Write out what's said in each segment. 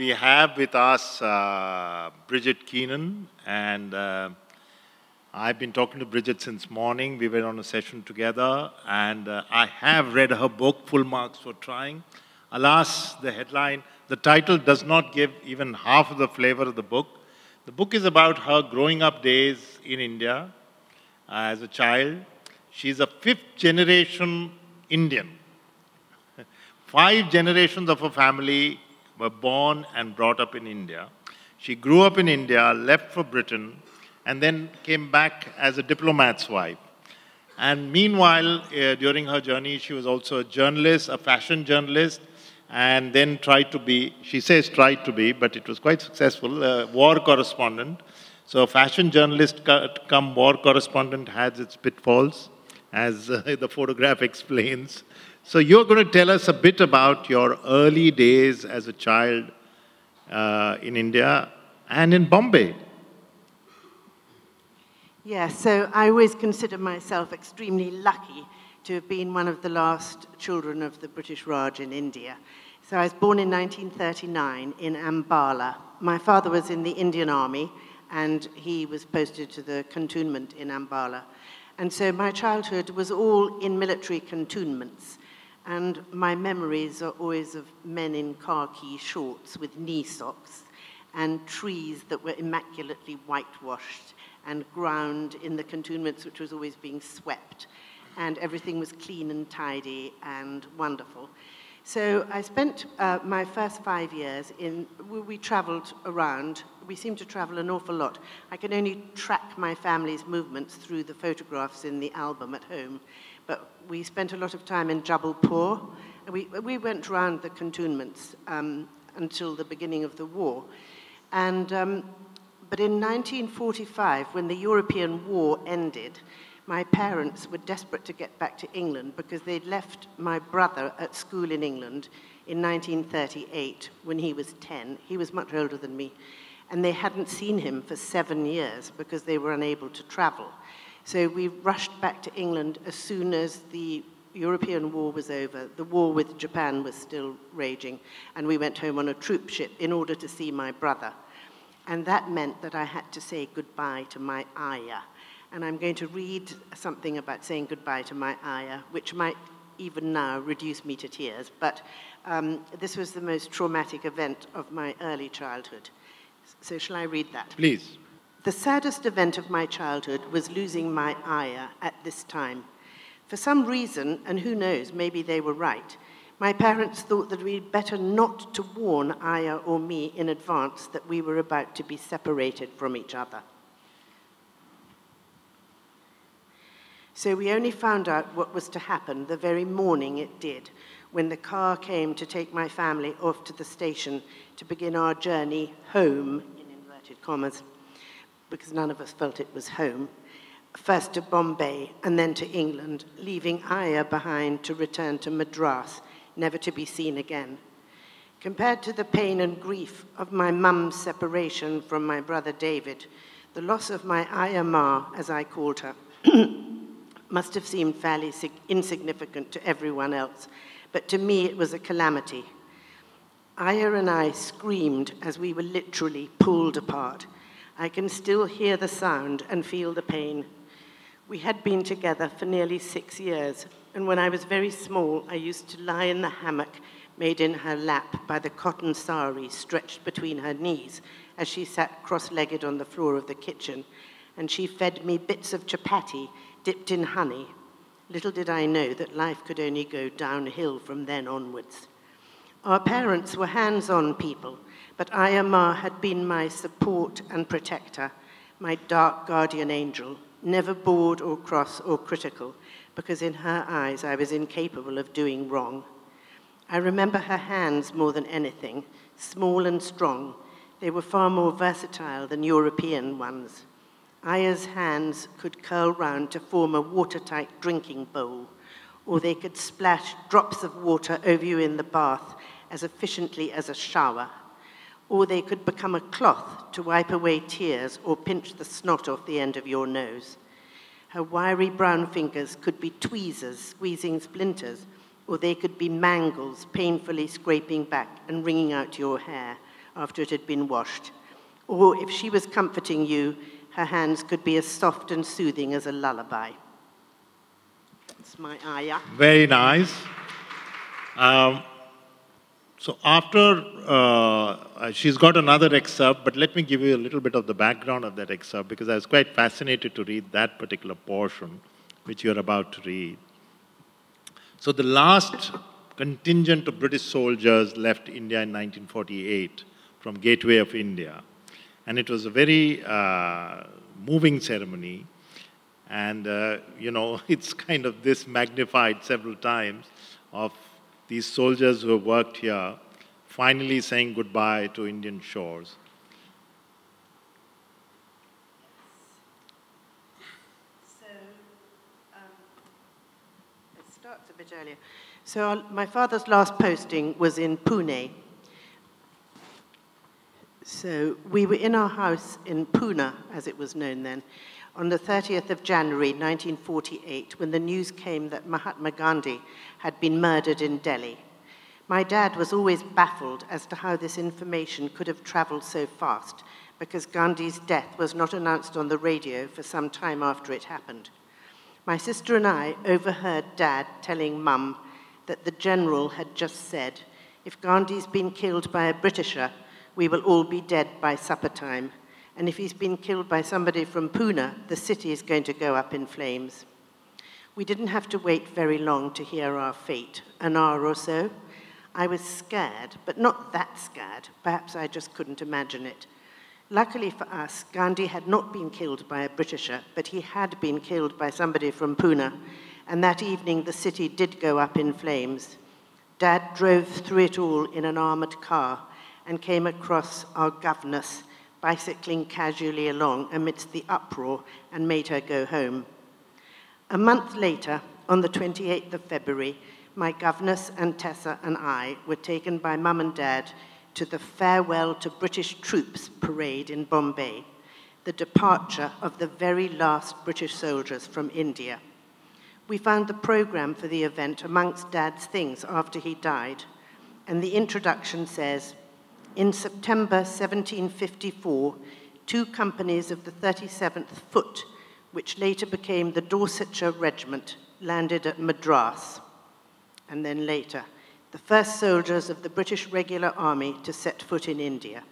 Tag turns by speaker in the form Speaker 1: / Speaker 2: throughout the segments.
Speaker 1: we have with us Brigid Keenan, and I've been talking to Brigid since morning. We were on a session together, and I have read her book, Full Marks for Trying. Alas, the title does not give even half of the flavor of the book. The book is about her growing up days in India as a child. She's a fifth-generation Indian. 5 generations of her family were born and brought up in India. She grew up in India, left for Britain, and then came back as a diplomat's wife. And meanwhile, during her journey, she was also a journalist, a fashion journalist, and then tried to be, she says tried to be, but it was quite successful, a war correspondent. So a fashion journalist come war correspondent has its pitfalls, as the photograph explains. So you're going to tell us a bit about your early days as a child in India and in Bombay.
Speaker 2: Yeah, so I always consider myself extremely lucky to have been one of the last children of the British Raj in India. So I was born in 1939 in Ambala. My father was in the Indian Army, and he was posted to the cantonment in Ambala. And so my childhood was all in military cantonments. And my memories are always of men in khaki shorts with knee socks and trees that were immaculately whitewashed and ground in the cantonments, which was always being swept. And everything was clean and tidy and wonderful. So I spent my first 5 years we traveled around. We seemed to travel an awful lot. I can only track my family's movements through the photographs in the album at home. But we spent a lot of time in Jabalpur. We went around the cantonments until the beginning of the war. And, but in 1945, when the European war ended, my parents were desperate to get back to England because they'd left my brother at school in England in 1938 when he was 10. He was much older than me. And they hadn't seen him for 7 years because they were unable to travel. So we rushed back to England as soon as the European war was over. The war with Japan was still raging, and we went home on a troop ship in order to see my brother. And that meant that I had to say goodbye to my ayah. And I'm going to read something about saying goodbye to my ayah, which might even now reduce me to tears, but this was the most traumatic event of my early childhood. So shall I read that?
Speaker 1: Please.
Speaker 2: The saddest event of my childhood was losing my ayah at this time. For some reason, and who knows, maybe they were right, my parents thought that we'd better not to warn ayah or me in advance that we were about to be separated from each other. So we only found out what was to happen the very morning it did, when the car came to take my family off to the station to begin our journey home, in inverted commas, because none of us felt it was home, first to Bombay and then to England, leaving ayah behind to return to Madras, never to be seen again. Compared to the pain and grief of my mum's separation from my brother David, the loss of my ayah Ma, as I called her, must have seemed fairly insignificant to everyone else, but to me it was a calamity. Ayah and I screamed as we were literally pulled apart. I can still hear the sound and feel the pain. We had been together for nearly 6 years, and when I was very small, I used to lie in the hammock made in her lap by the cotton sari stretched between her knees as she sat cross-legged on the floor of the kitchen, and she fed me bits of chapati dipped in honey. Little did I know that life could only go downhill from then onwards. Our parents were hands-on people, but ayah Ma had been my support and protector, my dark guardian angel, never bored or cross or critical, because in her eyes I was incapable of doing wrong. I remember her hands more than anything, small and strong. They were far more versatile than European ones. Ayah's hands could curl round to form a watertight drinking bowl, or they could splash drops of water over you in the bath as efficiently as a shower, or they could become a cloth to wipe away tears or pinch the snot off the end of your nose. Her wiry brown fingers could be tweezers squeezing splinters, or they could be mangles painfully scraping back and wringing out your hair, after it had been washed. Or if she was comforting you, her hands could be as soft and soothing as a lullaby. That's my ayah.
Speaker 1: Very nice. So after, she's got another excerpt, but let me give you a little bit of the background of that excerpt, because I was quite fascinated to read that particular portion, which you're about to read. So the last contingent of British soldiers left India in 1948 from Gateway of India. And it was a very moving ceremony. And, you know, it's kind of this magnified several times of these soldiers who have worked here finally saying goodbye to Indian shores.
Speaker 2: So, it starts a bit earlier. So my father's last posting was in Pune. So we were in our house in Pune, as it was known then, on the 30th of January 1948, when the news came that Mahatma Gandhi had been murdered in Delhi. My dad was always baffled as to how this information could have traveled so fast, because Gandhi's death was not announced on the radio for some time after it happened. My sister and I overheard Dad telling Mum that the general had just said, "If Gandhi's been killed by a Britisher, we will all be dead by supper time. And if he's been killed by somebody from Pune, the city is going to go up in flames." We didn't have to wait very long to hear our fate, an hour or so. I was scared, but not that scared. Perhaps I just couldn't imagine it. Luckily for us, Gandhi had not been killed by a Britisher, but he had been killed by somebody from Pune. And that evening, the city did go up in flames. Dad drove through it all in an armoured car and came across our governess, bicycling casually along amidst the uproar, and made her go home. A month later, on the 28th of February, my governess and Tessa and I were taken by Mum and Dad to the Farewell to British Troops parade in Bombay, the departure of the very last British soldiers from India. We found the programme for the event amongst Dad's things after he died, and the introduction says, "In September 1754, 2 companies of the 37th Foot, which later became the Dorsetshire Regiment, landed at Madras." And then later, "The first soldiers of the British Regular Army to set foot in India.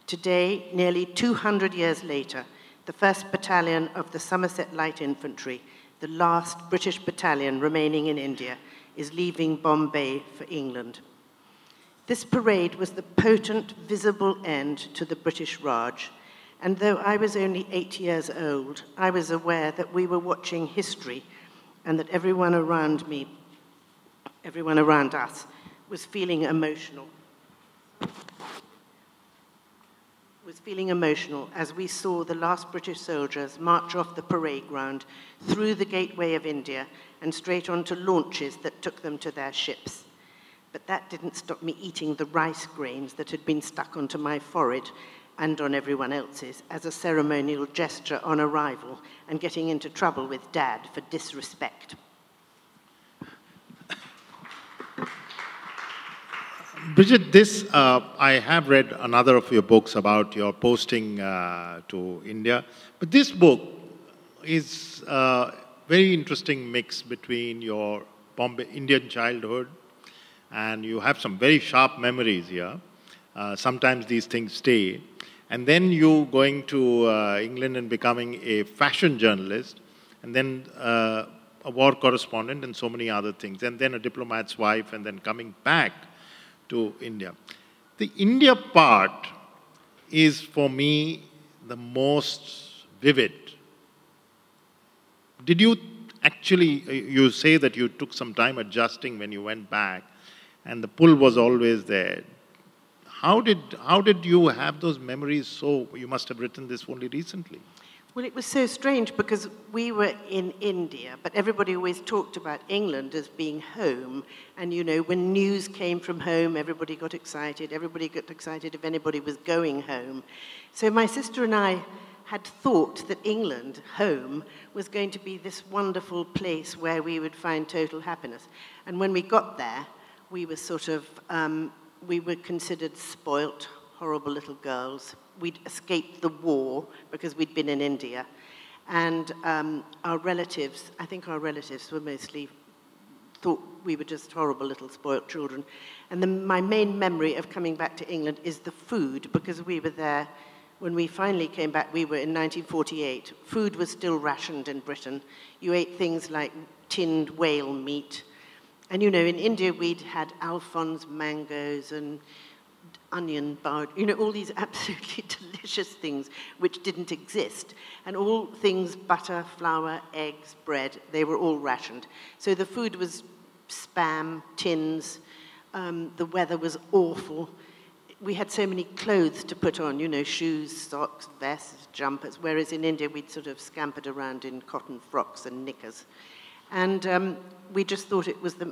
Speaker 2: Today, nearly 200 years later, the 1st Battalion of the Somerset Light Infantry, the last British battalion remaining in India, is leaving Bombay for England." This parade was the potent, visible end to the British Raj, and though I was only 8 years old, I was aware that we were watching history and that everyone around us, was feeling emotional. As we saw the last British soldiers march off the parade ground through the gateway of India and straight onto launches that took them to their ships. But that didn't stop me eating the rice grains that had been stuck onto my forehead and on everyone else's as a ceremonial gesture on arrival, and getting into trouble with Dad for disrespect.
Speaker 1: Brigid, I have read another of your books about your posting to India, but this book is a very interesting mix between your Bombay Indian childhood, and you have some very sharp memories here. Sometimes these things stay. And then you going to England and becoming a fashion journalist, and then a war correspondent and so many other things, and then a diplomat's wife, and then coming back to India. The India part is, for me, the most vivid. Did you actually, you say that you took some time adjusting when you went back, and the pull was always there. How did you have those memories so, you must have written this only recently?
Speaker 2: Well, it was so strange because we were in India, but everybody always talked about England as being home. And, you know, when news came from home, everybody got excited. Everybody got excited if anybody was going home. So my sister and I had thought that England, home, was going to be this wonderful place where we would find total happiness. And when we got there, we were sort of, we were considered spoilt, horrible little girls. We'd escaped the war because we'd been in India. And our relatives, I think our relatives were mostly thought we were just horrible little spoilt children. And my main memory of coming back to England is the food, because we were there when we finally came back. We were in 1948. Food was still rationed in Britain. You ate things like tinned whale meat. And you know, in India we'd had Alphonse mangoes and onion bud, you know, all these absolutely delicious things which didn't exist. And all things butter, flour, eggs, bread, they were all rationed. So the food was spam, tins, the weather was awful. We had so many clothes to put on, you know, shoes, socks, vests, jumpers, whereas in India we'd sort of scampered around in cotton frocks and knickers. And we just thought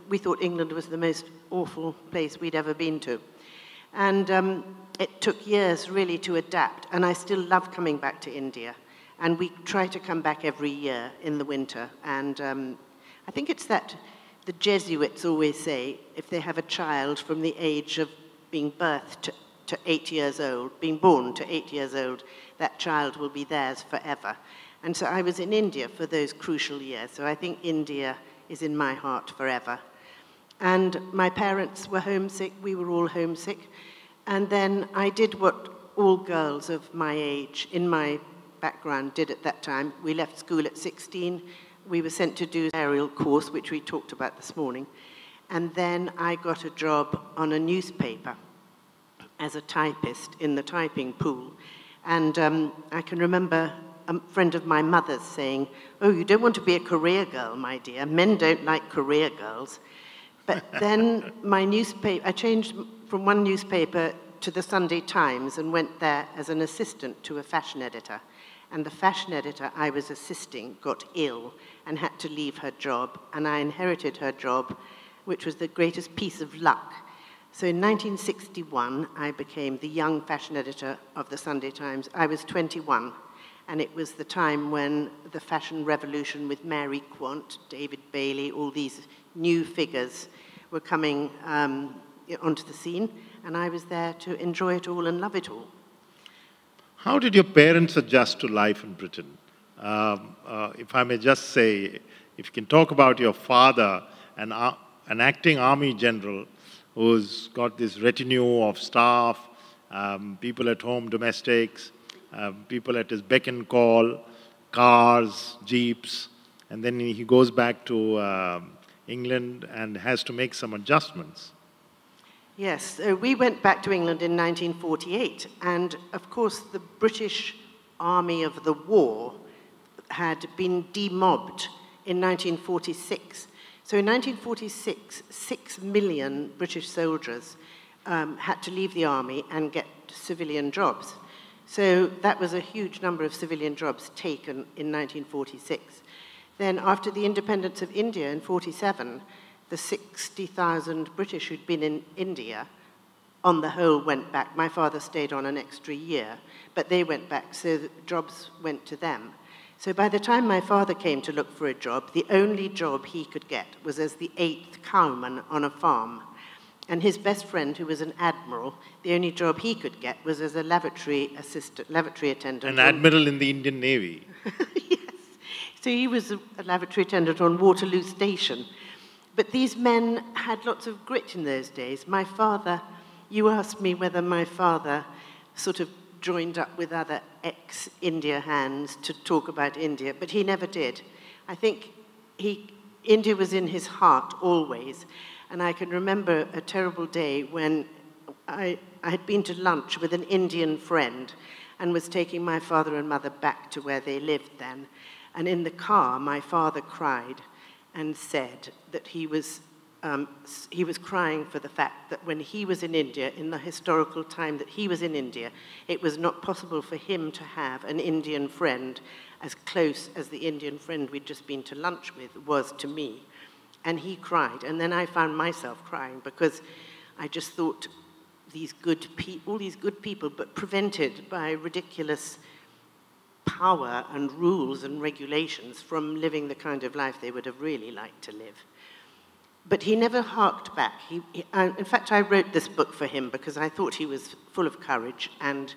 Speaker 2: we thought England was the most awful place we'd ever been to. And it took years really to adapt, and I still love coming back to India. And we try to come back every year in the winter. And I think it's that the Jesuits always say, if they have a child from the age of being birthed to 8 years old, being born to 8 years old, that child will be theirs forever. And so I was in India for those crucial years. So I think India is in my heart forever. And my parents were homesick. We were all homesick. And then I did what all girls of my age, in my background, did at that time. We left school at 16. We were sent to do an aerial course, which we talked about this morning. And then I got a job on a newspaper as a typist in the typing pool. And I can remember a friend of my mother's saying, "Oh, you don't want to be a career girl, my dear. Men don't like career girls." But then I changed from one newspaper to the Sunday Times and went there as an assistant to a fashion editor. And the fashion editor I was assisting got ill and had to leave her job, and I inherited her job, which was the greatest piece of luck. So in 1961, I became the young fashion editor of the Sunday Times. I was 21. And it was the time when the fashion revolution with Mary Quant, David Bailey, all these new figures were coming onto the scene, and I was there to enjoy it all and love it all.
Speaker 1: How did your parents adjust to life in Britain? If I may just say, if you can talk about your father, an acting army general who's got this retinue of staff, people at home, domestics, people at his beck and call, cars, jeeps, and then he goes back to England and has to make some adjustments.
Speaker 2: Yes, so we went back to England in 1948, and of course the British Army of the War had been demobbed in 1946. So in 1946, 6 million British soldiers had to leave the army and get civilian jobs. So that was a huge number of civilian jobs taken in 1946. Then after the independence of India in 47, the 60,000 British who'd been in India, on the whole, went back. My father stayed on an extra year, but they went back, so the jobs went to them. So by the time my father came to look for a job, the only job he could get was as the 8th cowman on a farm. And his best friend, who was an admiral, the only job he could get was as a lavatory attendant.
Speaker 1: An admiral in the Indian Navy.
Speaker 2: Yes. So he was a lavatory attendant on Waterloo Station. But these men had lots of grit in those days. My father, you asked me whether my father sort of joined up with other ex-India hands to talk about India, but he never did. I think India was in his heart always. And I can remember a terrible day when I had been to lunch with an Indian friend and was taking my father and mother back to where they lived then. And in the car, my father cried and said that he was crying for the fact that when he was in India, in the historical time that he was in India, it was not possible for him to have an Indian friend as close as the Indian friend we'd just been to lunch with was to me. And he cried, and then I found myself crying because I just thought all these good people, but prevented by ridiculous power and rules and regulations from living the kind of life they would have really liked to live. But he never harked back. In fact, I wrote this book for him because I thought he was full of courage and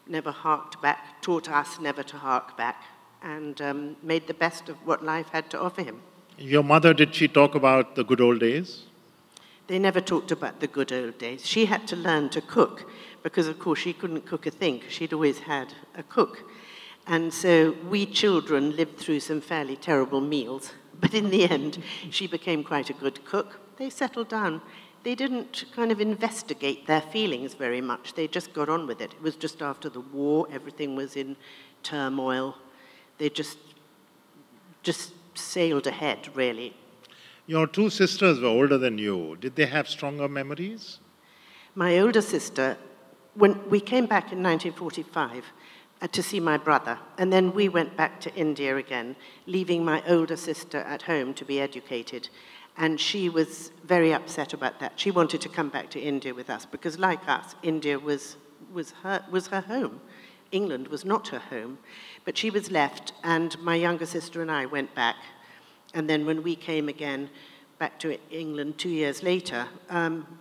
Speaker 2: never harked back, taught us never to hark back, and made the best of what life had to offer him.
Speaker 1: Your mother, did she talk about the good old days?
Speaker 2: They never talked about the good old days. She had to learn to cook because, of course, she couldn't cook a thing because she'd always had a cook. And so we children lived through some fairly terrible meals. But in the end, she became quite a good cook. They settled down. They didn't kind of investigate their feelings very much. They just got on with it. It was just after the war. Everything was in turmoil. They just sailed ahead, really.
Speaker 1: Your two sisters were older than you. Did they have stronger memories?
Speaker 2: My older sister, when we came back in 1945 to see my brother, and then we went back to India again, leaving my older sister at home to be educated. And she was very upset about that. She wanted to come back to India with us because, like us, India was her home. England was not her home. But she was left, and my younger sister and I went back. And then when we came again back to England 2 years later,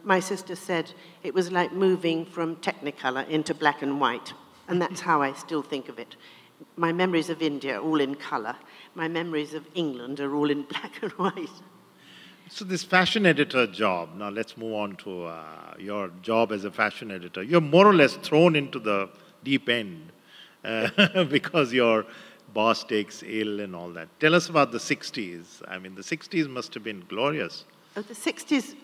Speaker 2: my sister said it was like moving from Technicolor into black and white. And that's how I still think of it. My memories of India are all in color. My memories of England are all in black and white.
Speaker 1: So this fashion editor job, now let's move on to your job as a fashion editor. You're more or less thrown into the deep end because your boss takes ill and all that. Tell us about the 60s. I mean, the 60s must have been glorious.
Speaker 2: Oh, the 60s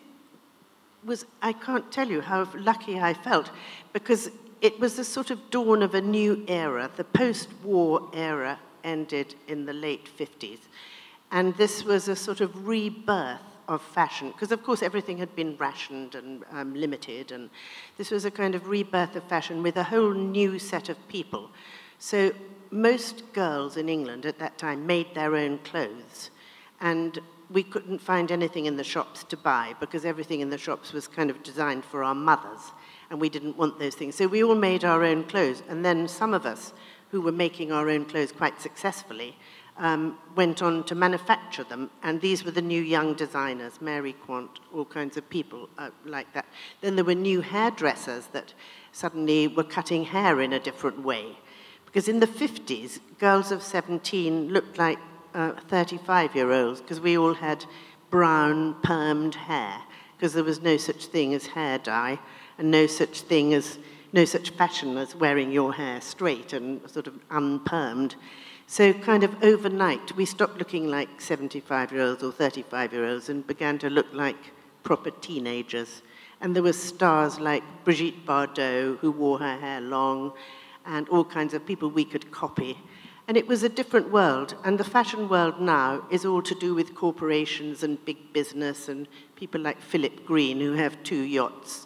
Speaker 2: was, I can't tell you how lucky I felt, because it was the sort of dawn of a new era. The post-war era ended in the late 50s. And this was a sort of rebirth of fashion, because of course everything had been rationed and limited, and this was a kind of rebirth of fashion with a whole new set of people. So most girls in England at that time made their own clothes, and we couldn't find anything in the shops to buy because everything in the shops was kind of designed for our mothers, and we didn't want those things. So we all made our own clothes, and then some of us who were making our own clothes quite successfully went on to manufacture them, and these were the new young designers, Mary Quant, all kinds of people like that. Then there were new hairdressers that suddenly were cutting hair in a different way. Because in the 50s, girls of 17 looked like 35-year-olds, because we all had brown, permed hair, because there was no such thing as hair dye, and no such fashion as wearing your hair straight and sort of unpermed. So kind of overnight, we stopped looking like 75-year-olds or 35-year-olds and began to look like proper teenagers. And there were stars like Brigid Keenan, who wore her hair long, and all kinds of people we could copy. And it was a different world. And the fashion world now is all to do with corporations and big business and people like Philip Green, who have 2 yachts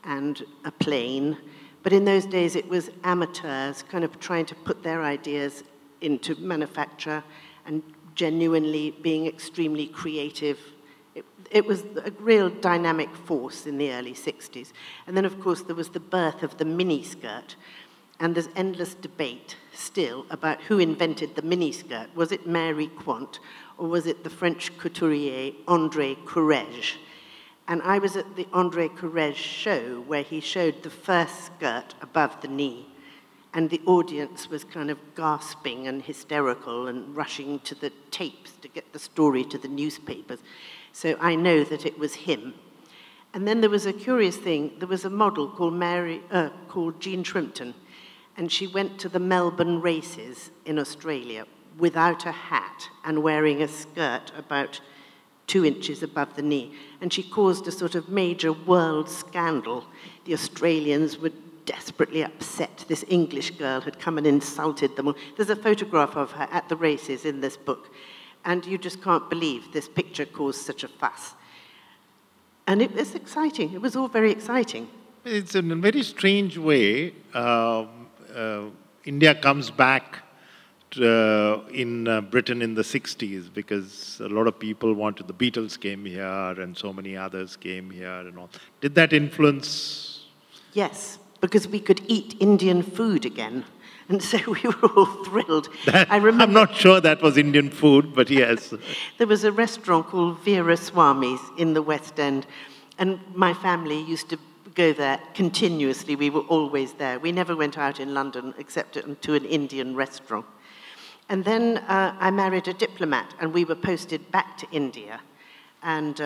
Speaker 2: and a plane. But in those days, it was amateurs kind of trying to put their ideas into manufacture and genuinely being extremely creative. It was a real dynamic force in the early 60s. And then, of course, there was the birth of the miniskirt. And there's endless debate still about who invented the miniskirt. Was it Mary Quant, or was it the French couturier André Courrèges? And I was at the André Courrèges show where he showed the first skirt above the knee. And the audience was kind of gasping and hysterical and rushing to the tapes to get the story to the newspapers. So I know that it was him. And then there was a curious thing. There was a model called Jean Shrimpton, and she went to the Melbourne races in Australia without a hat and wearing a skirt about 2 inches above the knee. And she caused a sort of major world scandal. The Australians were desperately upset. This English girl had come and insulted them all. There's a photograph of her at the races in this book, and you just can't believe this picture caused such a fuss. And it was exciting. It was all very exciting.
Speaker 1: It's in a very strange way. India comes back in Britain in the 60s because a lot of people wanted, the Beatles came here and so many others came here and all. Did that influence?
Speaker 2: Yes, because we could eat Indian food again. And so we were all thrilled.
Speaker 1: I'm not sure that was Indian food, but yes.
Speaker 2: There was a restaurant called Veera Swami's in the West End, and my family used to go there continuously. We were always there. We never went out in London except to an Indian restaurant. And then I married a diplomat, and we were posted back to India. And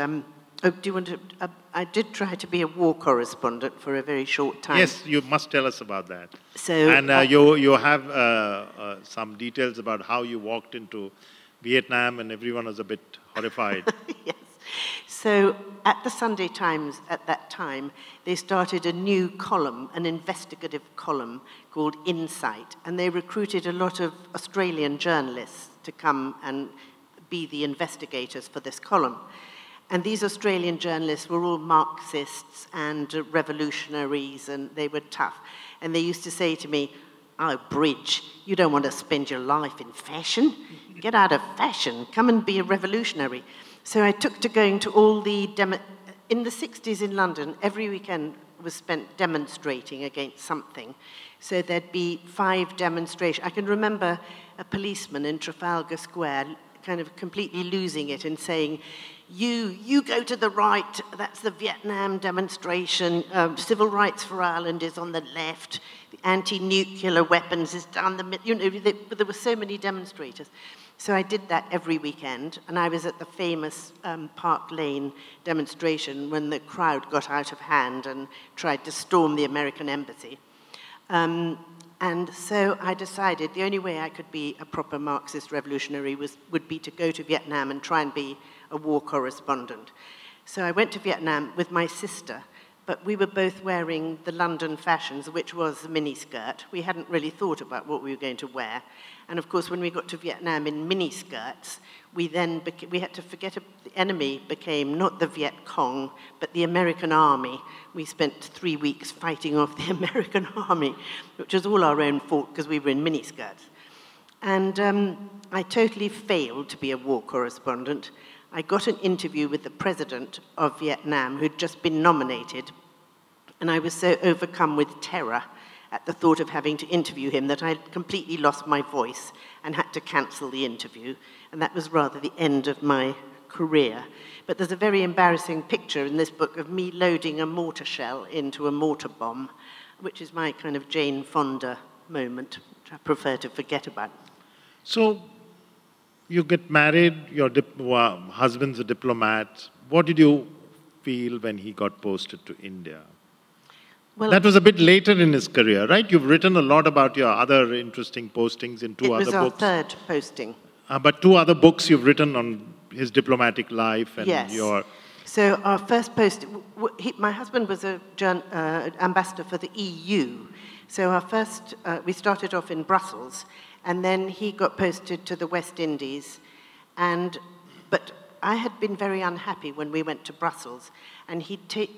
Speaker 2: I did try to be a war correspondent for a very short time.
Speaker 1: Yes, you must tell us about that.
Speaker 2: So,
Speaker 1: and you have some details about how you walked into Vietnam, and everyone was a bit horrified.
Speaker 2: Yes. So at the Sunday Times at that time, they started a new column, an investigative column called Insight, and they recruited a lot of Australian journalists to come and be the investigators for this column. And these Australian journalists were all Marxists and revolutionaries, and they were tough. And they used to say to me, "Oh, Bridge, you don't want to spend your life in fashion? Get out of fashion, come and be a revolutionary." So I took to going to all the in the 60s in London, every weekend was spent demonstrating against something. So there'd be 5 demonstrations. I can remember a policeman in Trafalgar Square kind of completely losing it and saying, you go to the right, that's the Vietnam demonstration, civil rights for Ireland is on the left, the anti-nuclear weapons is down the middle. There were so many demonstrators. So I did that every weekend, and I was at the famous Park Lane demonstration when the crowd got out of hand and tried to storm the American embassy. And so I decided the only way I could be a proper Marxist revolutionary would be to go to Vietnam and try and be a war correspondent. So I went to Vietnam with my sister, but we were both wearing the London fashions, which was a miniskirt. We hadn't really thought about what we were going to wear. And of course, when we got to Vietnam in miniskirts, we had to forget the enemy became not the Viet Cong, but the American army. We spent 3 weeks fighting off the American army, which was all our own fault because we were in miniskirts. And I totally failed to be a war correspondent. I got an interview with the president of Vietnam, who'd just been nominated, and I was so overcome with terror at the thought of having to interview him that I completely lost my voice and had to cancel the interview, and that was rather the end of my career. But there's a very embarrassing picture in this book of me loading a mortar shell into a mortar bomb, which is my kind of Jane Fonda moment, which I prefer to forget about.
Speaker 1: So, you get married, your husband's a diplomat. What did you feel when he got posted to India? Well, that was a bit later in his career, right? You've written a lot about your other interesting postings in 2 other books.
Speaker 2: It was our 3rd posting.
Speaker 1: But 2 other books you've written on his diplomatic life and
Speaker 2: yes. So our first post, my husband was an ambassador for the EU. So our first, we started off in Brussels, and then he got posted to the West Indies. But I had been very unhappy when we went to Brussels, and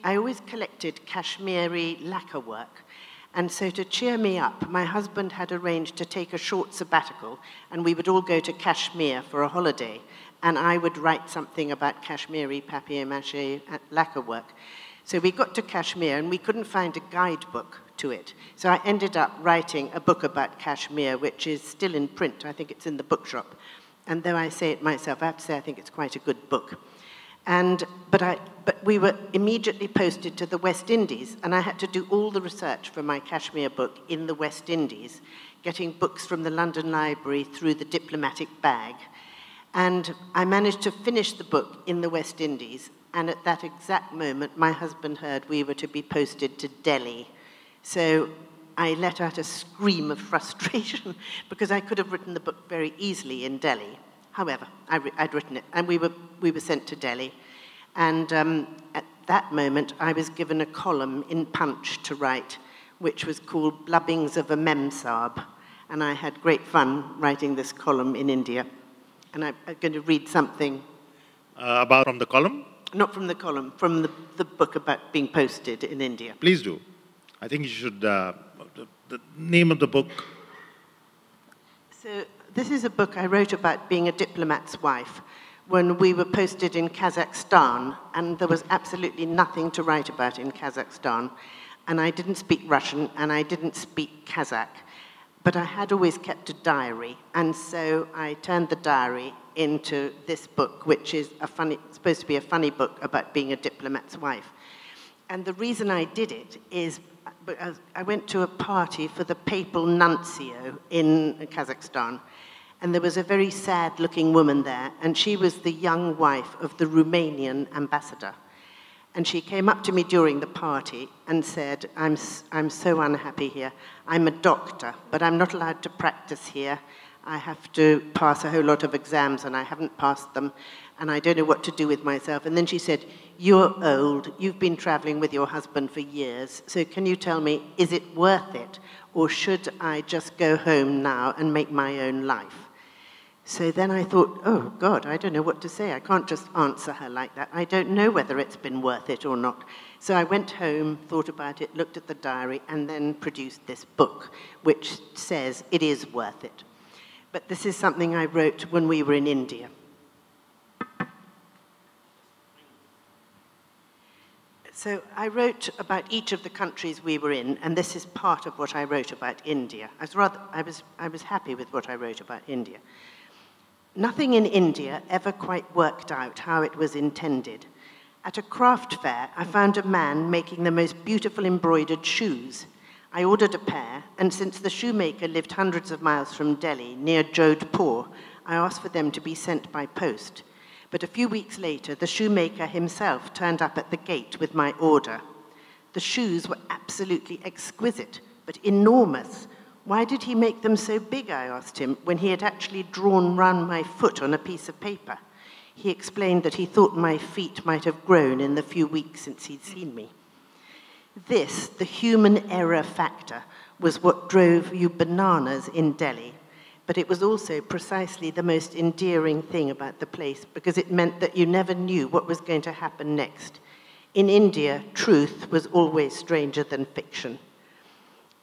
Speaker 2: I always collected Kashmiri lacquer work. And so to cheer me up, my husband had arranged to take a short sabbatical, and we would all go to Kashmir for a holiday. And I would write something about Kashmiri papier-mâché lacquer work. So we got to Kashmir, and we couldn't find a guidebook to it. So I ended up writing a book about Kashmir, which is still in print. I think it's in the bookshop. And though I say it myself, I have to say I think it's quite a good book. But we were immediately posted to the West Indies, and I had to do all the research for my Kashmir book in the West Indies, getting books from the London Library through the diplomatic bag. And I managed to finish the book in the West Indies, and at that exact moment, my husband heard we were to be posted to Delhi. So I let out a scream of frustration because I could have written the book very easily in Delhi. However, I'd written it, and we were sent to Delhi. And at that moment, I was given a column in Punch to write, which was called Blubbings of a Memsahib. And I had great fun writing this column in India. And I'm going to read something.
Speaker 1: From the column?
Speaker 2: Not from the column, from the book about being posted in India.
Speaker 1: Please do. I think you should, the name of the book.
Speaker 2: So this is a book I wrote about being a diplomat's wife when we were posted in Kazakhstan, and there was absolutely nothing to write about in Kazakhstan. And I didn't speak Russian, and I didn't speak Kazakh. but I had always kept a diary, and so I turned the diary into this book, which is supposed to be a funny book about being a diplomat's wife. And the reason I did it is I went to a party for the papal nuncio in Kazakhstan, and there was a very sad-looking woman there, and she was the young wife of the Romanian ambassador. And she came up to me during the party and said, I'm so unhappy here. I'm a doctor, but I'm not allowed to practice here. I have to pass a whole lot of exams, and I haven't passed them, and I don't know what to do with myself. And then she said, you're old, you've been traveling with your husband for years, so can you tell me, is it worth it, or should I just go home now and make my own life? So then I thought, oh God, I don't know what to say. I can't just answer her like that. I don't know whether it's been worth it or not. So I went home, thought about it, looked at the diary, and then produced this book, which says it is worth it. But this is something I wrote when we were in India. So I wrote about each of the countries we were in, and this is part of what I wrote about India. I was happy with what I wrote about India. Nothing in India ever quite worked out how it was intended. At a craft fair, I found a man making the most beautiful embroidered shoes. I ordered a pair, and since the shoemaker lived hundreds of miles from Delhi, near Jodhpur, I asked for them to be sent by post. But a few weeks later, the shoemaker himself turned up at the gate with my order. The shoes were absolutely exquisite, but enormous. Why did he make them so big, I asked him, when he had actually drawn round my foot on a piece of paper? He explained that he thought my feet might have grown in the few weeks since he'd seen me. This, the human error factor, was what drove you bananas in Delhi, but it was also precisely the most endearing thing about the place, because it meant that you never knew what was going to happen next. In India, truth was always stranger than fiction.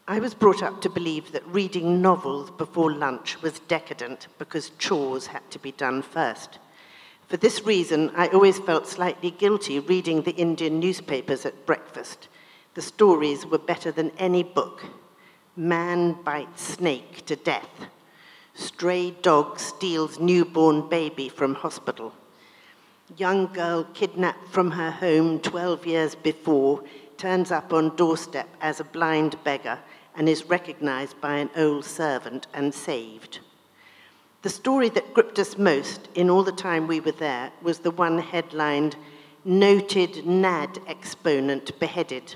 Speaker 2: I was brought up to believe that reading novels before lunch was decadent because chores had to be done first. For this reason, I always felt slightly guilty reading the Indian newspapers at breakfast. The stories were better than any book. Man bites snake to death. Stray dog steals newborn baby from hospital. Young girl kidnapped from her home 12 years before turns up on doorstep as a blind beggar and is recognized by an old servant and saved. The story that gripped us most in all the time we were there was the one headlined, "Noted NAD exponent beheaded."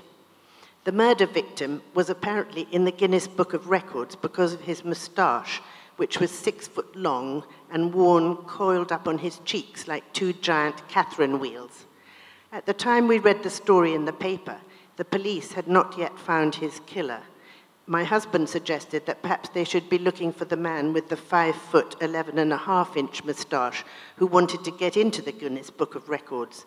Speaker 2: The murder victim was apparently in the Guinness Book of Records because of his moustache, which was 6 foot long and worn coiled up on his cheeks like 2 giant Catherine wheels. At the time we read the story in the paper, the police had not yet found his killer. My husband suggested that perhaps they should be looking for the man with the 5 foot, 11.5-inch moustache who wanted to get into the Guinness Book of Records.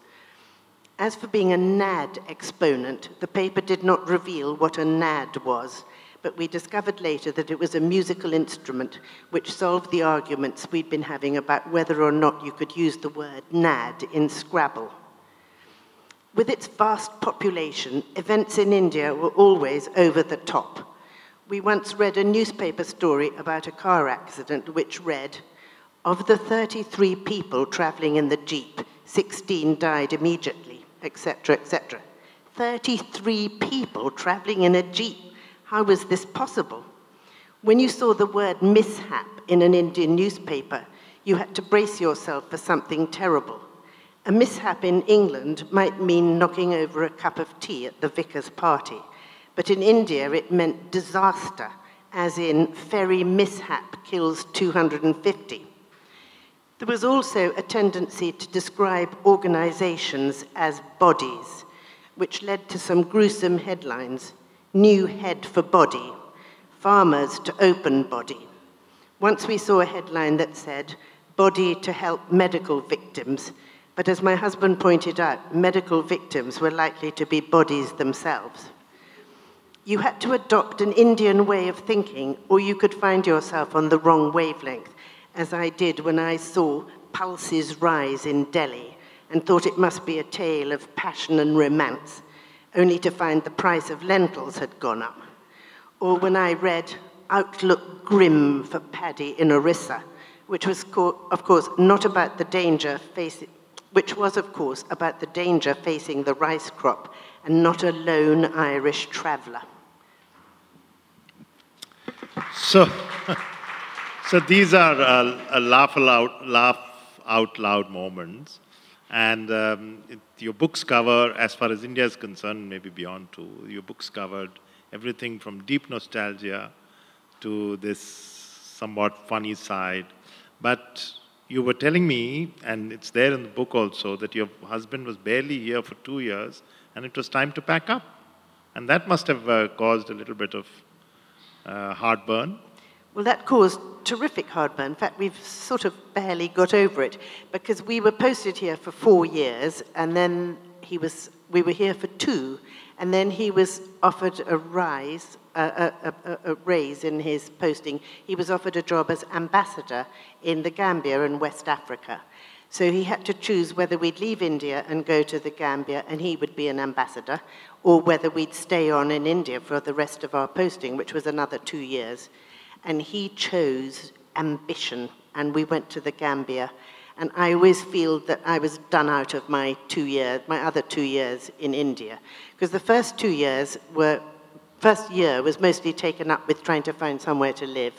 Speaker 2: As for being a NAD exponent, the paper did not reveal what a NAD was, but we discovered later that it was a musical instrument which solved the arguments we'd been having about whether or not you could use the word NAD in Scrabble. With its vast population, events in India were always over the top. We once read a newspaper story about a car accident which read, "Of the 33 people traveling in the Jeep, 16 died immediately," etc., etc. 33 people traveling in a Jeep. How was this possible? When you saw the word mishap in an Indian newspaper, you had to brace yourself for something terrible. A mishap in England might mean knocking over a cup of tea at the vicar's party, but in India it meant disaster, as in ferry mishap kills 250. There was also a tendency to describe organizations as bodies, which led to some gruesome headlines. New head for body, farmers to open body. Once we saw a headline that said, "Body to help medical victims," but as my husband pointed out, medical victims were likely to be bodies themselves. You had to adopt an Indian way of thinking, or you could find yourself on the wrong wavelength, as I did when I saw pulses rise in Delhi and thought it must be a tale of passion and romance, only to find the price of lentils had gone up. Or when I read, outlook grim for Paddy in Orissa, which was, of course, not about the danger facing, which was, of course, about the danger facing the rice crop and not a lone Irish traveller.
Speaker 1: So, so these are laugh out loud moments. And your books cover, as far as India is concerned, maybe beyond too, your books covered everything from deep nostalgia to this somewhat funny side. But you were telling me, and it's there in the book also, that your husband was barely here for 2 years, and it was time to pack up. And that must have caused a little bit of heartburn. Well,
Speaker 2: that caused terrific heartburn. In fact, we've sort of barely got over it, because we were posted here for 4 years, and then we were here for 2, and then he was offered a raise in his posting. He was offered a job as ambassador in the Gambia in West Africa. So he had to choose whether we'd leave India and go to the Gambia and he would be an ambassador, or whether we'd stay on in India for the rest of our posting, which was another 2 years. And he chose ambition, and we went to the Gambia. And I always feel that I was done out of my other 2 years in India. Because the first year was mostly taken up with trying to find somewhere to live.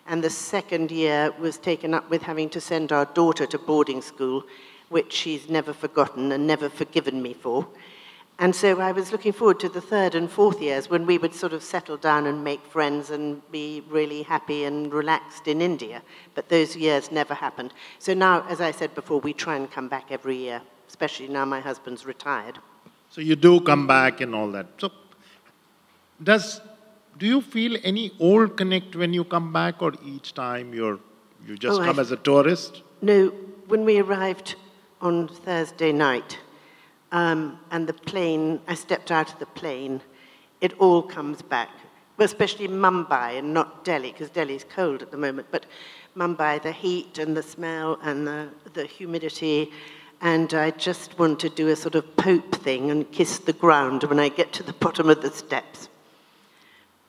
Speaker 2: And the second year was taken up with having to send our daughter to boarding school, which she's never forgotten and never forgiven me for. And so I was looking forward to the third and fourth years when we would sort of settle down and make friends and be really happy and relaxed in India. But those years never happened. So now, as I said before, we try and come back every year, especially now my husband's retired.
Speaker 1: So you do come back and all that. So do you feel any old connect when you come back, or each time you just come as a tourist?
Speaker 2: No, when we arrived on Thursday night, and the plane, I stepped out of the plane, it all comes back. Well, especially Mumbai and not Delhi, because Delhi's cold at the moment, but Mumbai, the heat and the smell and the humidity, and I just want to do a sort of Pope thing and kiss the ground when I get to the bottom of the steps.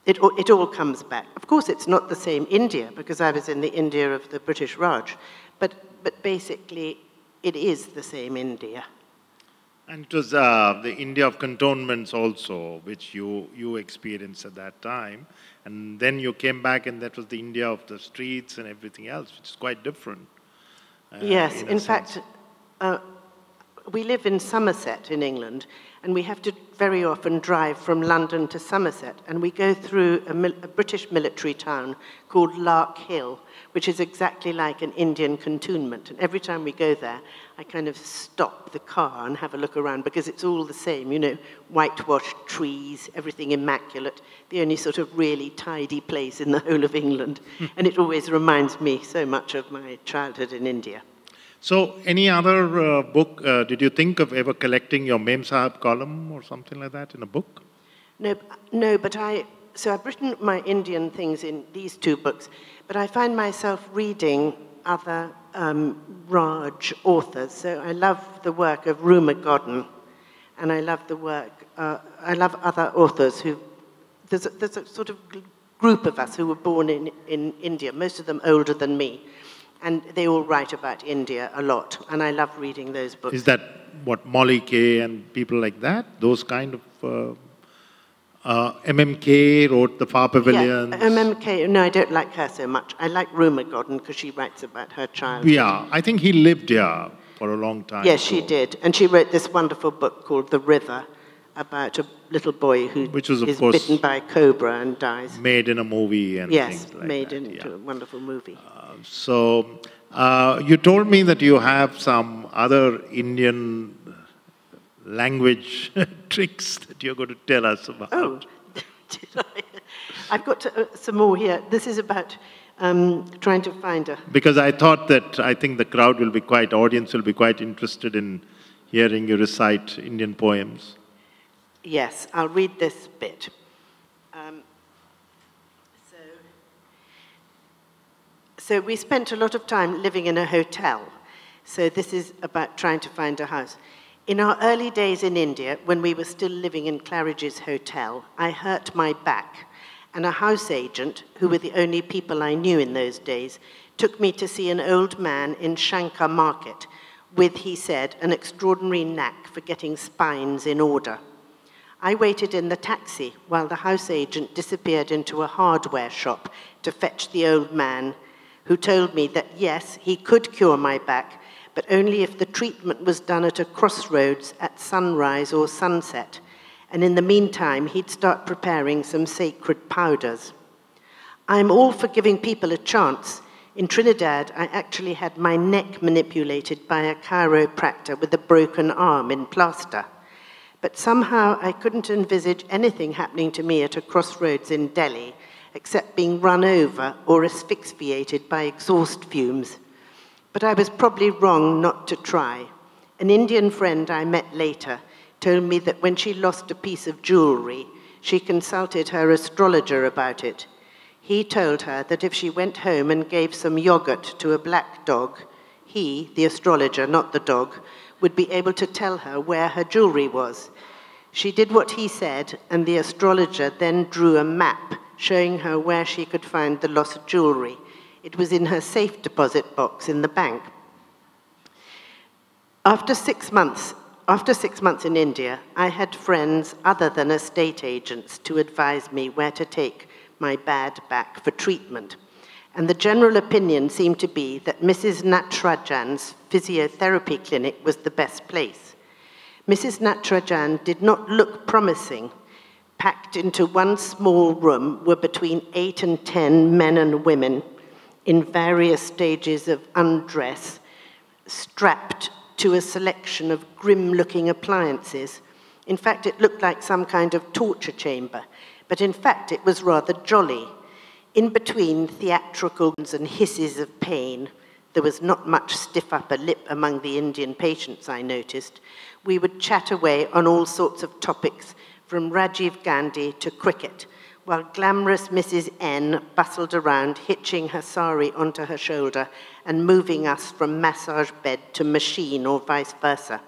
Speaker 2: It all comes back. Of course, it's not the same India, because I was in the India of the British Raj, but basically, it is the same India.
Speaker 1: And it was the India of cantonments also, which you experienced at that time. And then you came back, and that was the India of the streets and everything else, which is quite different.
Speaker 2: Yes, in fact, we live in Somerset in England, and we have to very often drive from London to Somerset, and we go through a British military town called Lark Hill, which is exactly like an Indian cantonment. And every time we go there, I kind of stop the car and have a look around, because it's all the same, you know, whitewashed trees, everything immaculate, the only sort of really tidy place in the whole of England. And it always reminds me so much of my childhood in India.
Speaker 1: So, any other book, did you think of ever collecting your Mem Sahib column or something like that in a book?
Speaker 2: No, but I've written my Indian things in these 2 books, but I find myself reading other Raj authors. So I love the work of Ruma Godden, and I love I love other authors there's a sort of group of us who were born in India, most of them older than me. And they all write about India a lot, and I love reading those books.
Speaker 1: Is that what Molly Kay and people like that? Those kind of MMK wrote The Far Pavilions.
Speaker 2: Yeah, MMK. No, I don't like her so much. I like Ruma Godden because she writes about her childhood.
Speaker 1: Yeah, I think he lived here for a long time.
Speaker 2: Yes, she did, and she wrote this wonderful book called The River, about a little boy who is bitten by a cobra and dies.
Speaker 1: Made in a movie and things like that.
Speaker 2: Yes, made into a wonderful movie.
Speaker 1: So, you told me that you have some other Indian language tricks that you're going to tell us about.
Speaker 2: Oh, did I? I've got some more here. This is about trying to find a...
Speaker 1: Because I thought that I think the crowd will be audience will be quite interested in hearing you recite Indian poems.
Speaker 2: Yes, I'll read this bit. So we spent a lot of time living in a hotel. So this is about trying to find a house. In our early days in India, when we were still living in Claridge's Hotel, I hurt my back, and a house agent, who were the only people I knew in those days, took me to see an old man in Shankar Market with, he said, an extraordinary knack for getting spines in order. I waited in the taxi while the house agent disappeared into a hardware shop to fetch the old man, who told me that, yes, he could cure my back, but only if the treatment was done at a crossroads at sunrise or sunset, and in the meantime, he'd start preparing some sacred powders. I'm all for giving people a chance. In Trinidad, I actually had my neck manipulated by a chiropractor with a broken arm in plaster. But somehow I couldn't envisage anything happening to me at a crossroads in Delhi, except being run over or asphyxiated by exhaust fumes. But I was probably wrong not to try. An Indian friend I met later told me that when she lost a piece of jewelry, she consulted her astrologer about it. He told her that if she went home and gave some yogurt to a black dog, he, the astrologer, not the dog, would be able to tell her where her jewelry was. She did what he said, and the astrologer then drew a map showing her where she could find the lost jewelry. It was in her safe deposit box in the bank. After 6 months in India, I had friends other than estate agents to advise me where to take my bad back for treatment. And the general opinion seemed to be that Mrs. Natarajan's physiotherapy clinic was the best place. Mrs. Natarajan did not look promising. Packed into one small room were between 8 and 10 men and women in various stages of undress, strapped to a selection of grim-looking appliances. In fact, it looked like some kind of torture chamber, but in fact it was rather jolly. In between theatrical and hisses of pain, there was not much stiff upper lip among the Indian patients, I noticed. We would chat away on all sorts of topics, from Rajiv Gandhi to cricket, while glamorous Mrs. N bustled around, hitching her sari onto her shoulder and moving us from massage bed to machine or vice versa.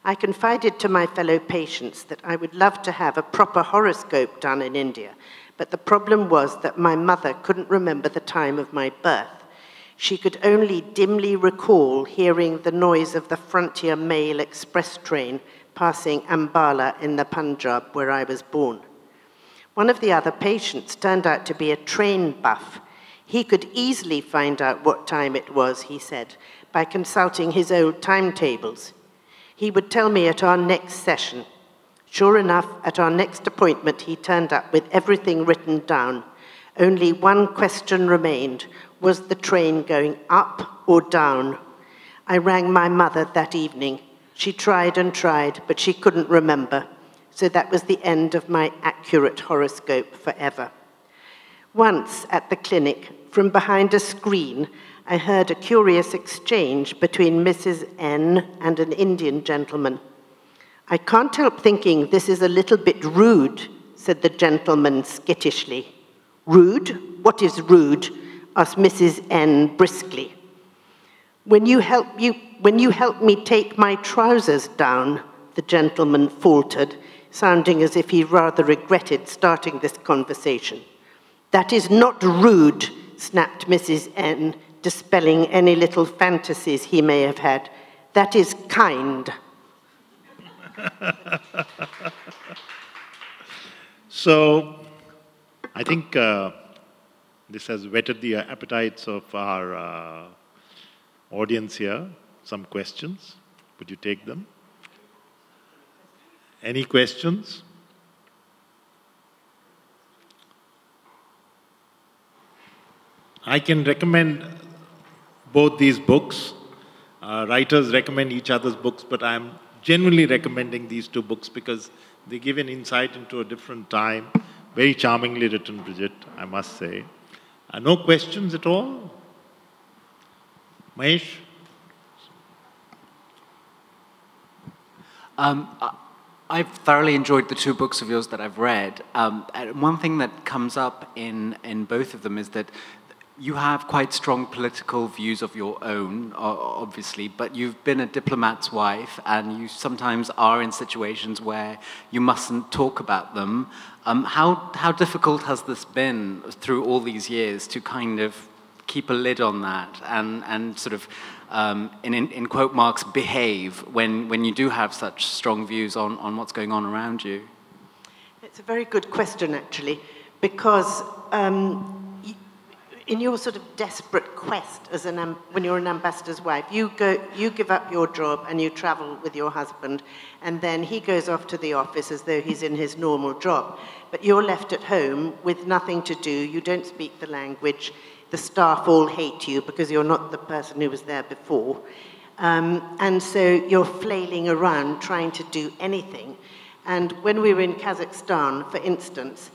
Speaker 2: I confided to my fellow patients that I would love to have a proper horoscope done in India, but the problem was that my mother couldn't remember the time of my birth. She could only dimly recall hearing the noise of the Frontier Mail Express train passing Ambala in the Punjab, where I was born. One of the other patients turned out to be a train buff. He could easily find out what time it was, he said, by consulting his old timetables. He would tell me at our next session. Sure enough, at our next appointment, he turned up with everything written down. Only one question remained. Was the train going up or down? I rang my mother that evening. She tried and tried, but she couldn't remember. So that was the end of my accurate horoscope forever. Once at the clinic, from behind a screen, I heard a curious exchange between Mrs. N and an Indian gentleman. I can't help thinking this is a little bit rude, said the gentleman skittishly. Rude? What is rude? Asked Mrs. N briskly. When you help me take my trousers down, the gentleman faltered, sounding as if he rather regretted starting this conversation. That is not rude, snapped Mrs. N, dispelling any little fantasies he may have had. That is kind.
Speaker 1: So, I think this has whetted the appetites of our audience here. Some questions. Would you take them? Any questions? I can recommend both these books. Writers recommend each other's books, but I'm genuinely recommending these two books because they give an insight into a different time. Very charmingly written, Brigid, I must say. No questions at all? Mahesh?
Speaker 3: I've thoroughly enjoyed the two books of yours that I've read. And one thing that comes up in both of them is that you have quite strong political views of your own, obviously, but you've been a diplomat's wife, and you sometimes are in situations where you mustn't talk about them. How difficult has this been through all these years to kind of keep a lid on that and sort of, in quote marks, behave when you do have such strong views on what's going on around you?
Speaker 2: It's a very good question, actually, because in your sort of desperate quest as when you're an ambassador's wife, you give up your job and you travel with your husband, and then he goes off to the office as though he's in his normal job. But you're left at home with nothing to do, you don't speak the language, the staff all hate you because you're not the person who was there before. And so you're flailing around trying to do anything. And when we were in Kazakhstan, for instance,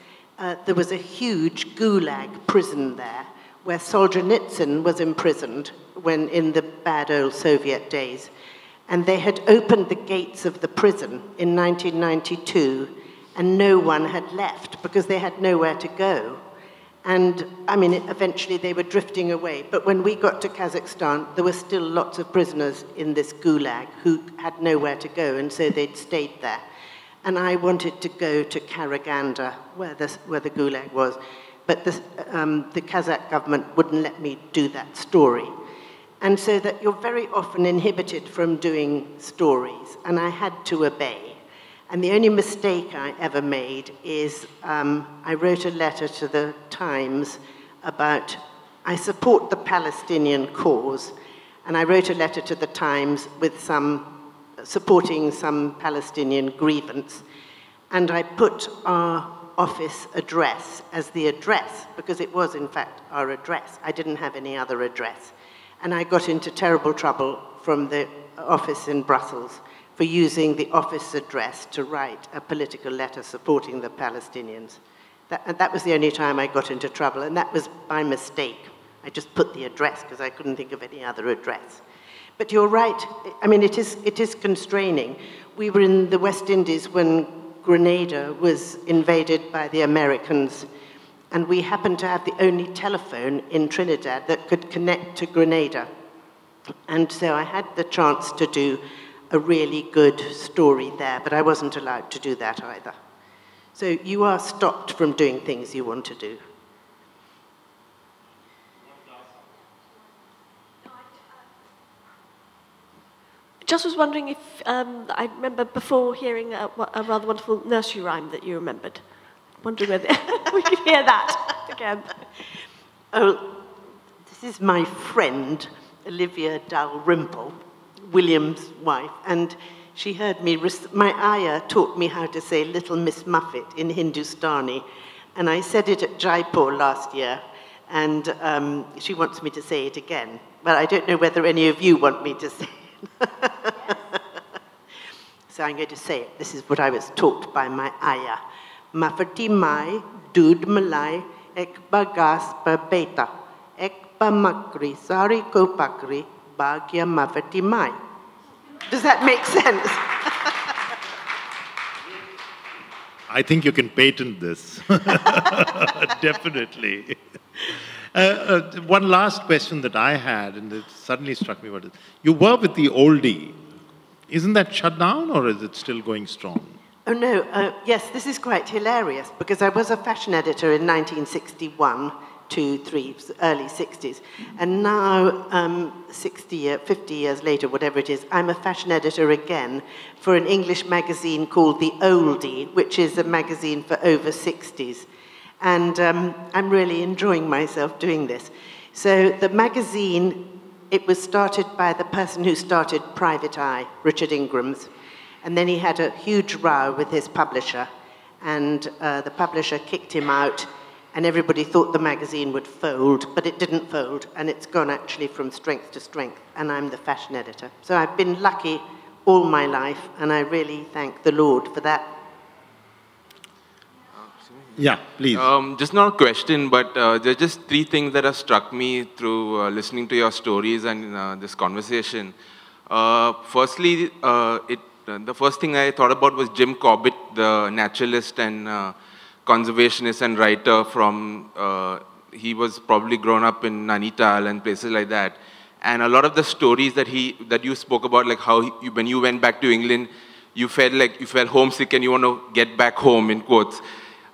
Speaker 2: there was a huge gulag prison there where Solzhenitsyn was imprisoned when in the bad old Soviet days. And they had opened the gates of the prison in 1992, and no one had left because they had nowhere to go. And, I mean, eventually they were drifting away. But when we got to Kazakhstan, there were still lots of prisoners in this gulag who had nowhere to go, and so they'd stayed there. And I wanted to go to Karaganda, where the gulag was, but the Kazakh government wouldn't let me do that story. And so that you're very often inhibited from doing stories, and I had to obey. And the only mistake I ever made is I wrote a letter to the Times about, I support the Palestinian cause, and I wrote a letter to the Times with supporting some Palestinian grievance, and I put our office address as the address, because it was, in fact, our address. I didn't have any other address. And I got into terrible trouble from the office in Brussels for using the office address to write a political letter supporting the Palestinians. That was the only time I got into trouble, and that was by mistake. I just put the address because I couldn't think of any other address. But you're right. I mean, it is constraining. We were in the West Indies when Grenada was invaded by the Americans, and we happened to have the only telephone in Trinidad that could connect to Grenada. And so I had the chance to do a really good story there, but I wasn't allowed to do that either. So you are stopped from doing things you want to do.
Speaker 4: Just was wondering if, I remember before hearing a rather wonderful nursery rhyme that you remembered. Wondering whether we could hear that again.
Speaker 2: Oh, this is my friend, Olivia Dalrymple, William's wife, and she heard me, my ayah taught me how to say Little Miss Muffet in Hindustani, and I said it at Jaipur last year, and she wants me to say it again, but I don't know whether any of you want me to say it. So I'm going to say it. This is what I was taught by my ayah. Mafati mai, dud malai, ek bagas pa beta, ek pa makri, sari ko pakri, bagya mafati mai. Does that make sense?
Speaker 1: I think you can patent this. Definitely. One last question that I had, and it suddenly struck me, what is, you were with the oldie. Isn't that shut down, or is it still going strong?
Speaker 2: Oh, no. Yes, this is quite hilarious, because I was a fashion editor in 1961, 2, 3, early 60s. And now, 50 years later, whatever it is, I'm a fashion editor again for an English magazine called The Oldie, which is a magazine for over 60s. And I'm really enjoying myself doing this. So the magazine, it was started by the person who started Private Eye, Richard Ingrams. And then he had a huge row with his publisher, and the publisher kicked him out, and everybody thought the magazine would fold, but it didn't fold, and it's gone actually from strength to strength, and I'm the fashion editor. So I've been lucky all my life, and I really thank the Lord for that.
Speaker 1: Yeah, please.
Speaker 5: Just not a question, but there are just three things that have struck me through listening to your stories and this conversation. Firstly, the first thing I thought about was Jim Corbett, the naturalist and conservationist and writer from he was probably grown up in Nainital and places like that. And a lot of the stories that you spoke about, like how when you went back to England, you felt homesick and you want to get back home, in quotes.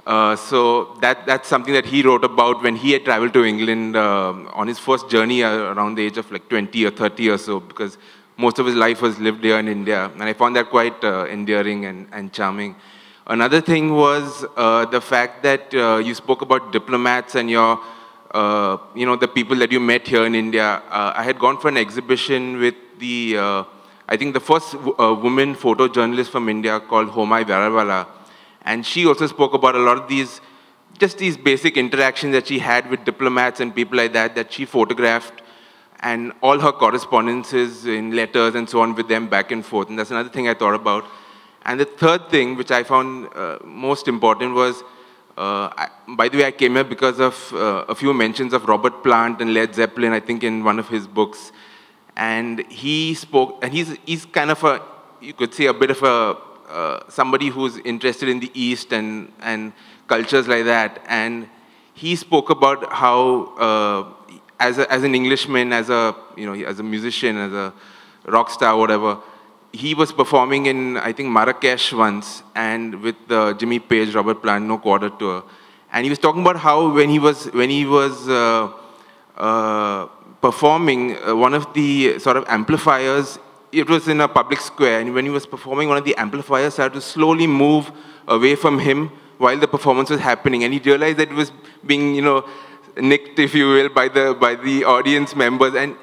Speaker 5: So that's something that he wrote about when he had traveled to England on his first journey around the age of like 20 or 30 or so, because most of his life was lived here in India. And I found that quite endearing and charming. Another thing was the fact that you spoke about diplomats and your, the people that you met here in India. I had gone for an exhibition with I think the first woman photojournalist from India called Homai Varavala. And she also spoke about a lot of these basic interactions that she had with diplomats and people like that she photographed, and all her correspondences in letters and so on with them back and forth. And that's another thing I thought about. And the third thing, which I found most important, was, by the way, I came here because of a few mentions of Robert Plant and Led Zeppelin, I think, in one of his books. And he spoke, and he's kind of you could say, a bit of somebody who's interested in the East and cultures like that. And he spoke about how, as an Englishman, as a musician, as a rock star, whatever, he was performing in, I think, Marrakesh once, and with Jimmy Page, Robert Plant, No Quarter Tour. And he was talking about how when he was performing, one of the sort of amplifiers, it was in a public square, and when he was performing, one of the amplifiers started to slowly move away from him while the performance was happening, and he realized that it was being, nicked, if you will, by the audience members. And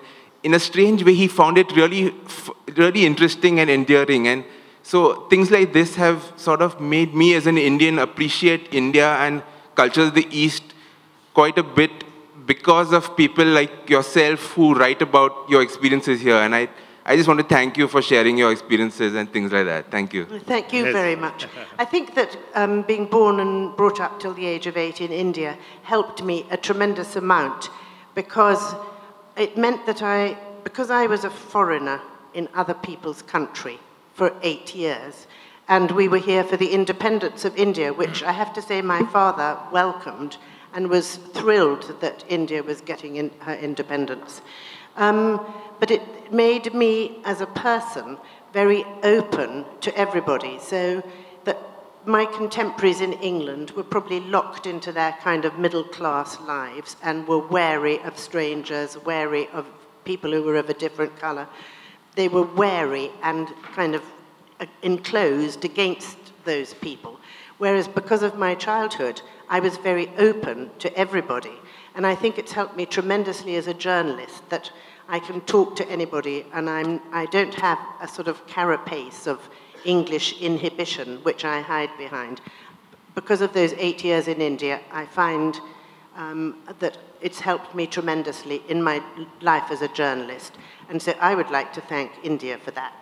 Speaker 5: in a strange way, he found it really interesting and endearing. And so things like this have sort of made me, as an Indian, appreciate India and cultures of the East quite a bit, because of people like yourself who write about your experiences here. And I just want to thank you for sharing your experiences and things like that. Thank you.
Speaker 2: Thank you very much. I think that being born and brought up till the age of 8 in India helped me a tremendous amount, because it meant that because I was a foreigner in other people's country for 8 years, and we were here for the independence of India, which I have to say my father welcomed and was thrilled that India was getting her independence. But it made me, as a person, very open to everybody, so that my contemporaries in England were probably locked into their kind of middle-class lives and were wary of strangers, wary of people who were of a different colour. They were wary and kind of enclosed against those people. Whereas because of my childhood, I was very open to everybody. And I think it's helped me tremendously as a journalist that I can talk to anybody, and I don't have a sort of carapace of English inhibition, which I hide behind. Because of those 8 years in India, I find that it's helped me tremendously in my life as a journalist. And so I would like to thank India for that.